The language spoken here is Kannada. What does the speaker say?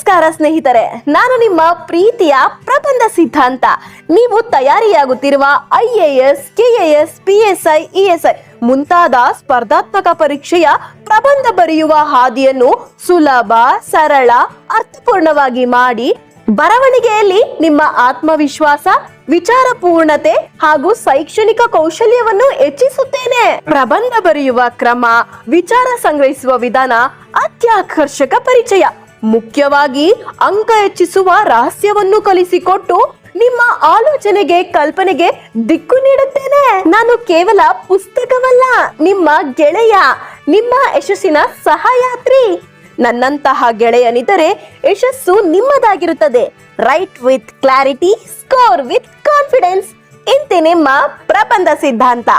ನಮಸ್ಕಾರ ಸ್ನೇಹಿತರೆ, ನಾನು ನಿಮ್ಮ ಪ್ರೀತಿಯ ಪ್ರಬಂಧ ಸಿದ್ಧಾಂತ. ನೀವು ತಯಾರಿಯಾಗುತ್ತಿರುವ IAS, KAS, PSI, ESI ಮುಂತಾದ ಸ್ಪರ್ಧಾತ್ಮಕ ಪರೀಕ್ಷೆಯ ಪ್ರಬಂಧ ಬರೆಯುವ ಹಾದಿಯನ್ನು ಸುಲಭ, ಸರಳ, ಅರ್ಥಪೂರ್ಣವಾಗಿ ಮಾಡಿ ಬರವಣಿಗೆಯಲ್ಲಿ ನಿಮ್ಮ ಆತ್ಮವಿಶ್ವಾಸ, ವಿಚಾರ ಪೂರ್ಣತೆ ಹಾಗೂ ಶೈಕ್ಷಣಿಕ ಕೌಶಲ್ಯವನ್ನು ಹೆಚ್ಚಿಸುತ್ತೇನೆ. ಪ್ರಬಂಧ ಬರೆಯುವ ಕ್ರಮ, ವಿಚಾರ ಸಂಗ್ರಹಿಸುವ ವಿಧಾನ, ಅತ್ಯಾಕರ್ಷಕ ಪರಿಚಯ, ಮುಖ್ಯವಾಗಿ ಅಂಕ ಹೆಚ್ಚಿಸುವ ರಹಸ್ಯವನ್ನು ಕಲಿಸಿಕೊಟ್ಟು ನಿಮ್ಮ ಆಲೋಚನೆಗೆ, ಕಲ್ಪನೆಗೆ ದಿಕ್ಕು ನೀಡುತ್ತೇನೆ. ನಾನು ಕೇವಲ ಪುಸ್ತಕವಲ್ಲ, ನಿಮ್ಮ ಗೆಳೆಯ, ನಿಮ್ಮ ಯಶಸ್ಸಿನ ಸಹಯಾತ್ರಿ. ನನ್ನಂತಹ ಗೆಳೆಯನಿದ್ದರೆ ಯಶಸ್ಸು ನಿಮ್ಮದಾಗಿರುತ್ತದೆ. Write with clarity, score with confidence. ಇಂತಿ ನಿಮ್ಮ ಪ್ರಬಂಧ ಸಿದ್ಧಾಂತ.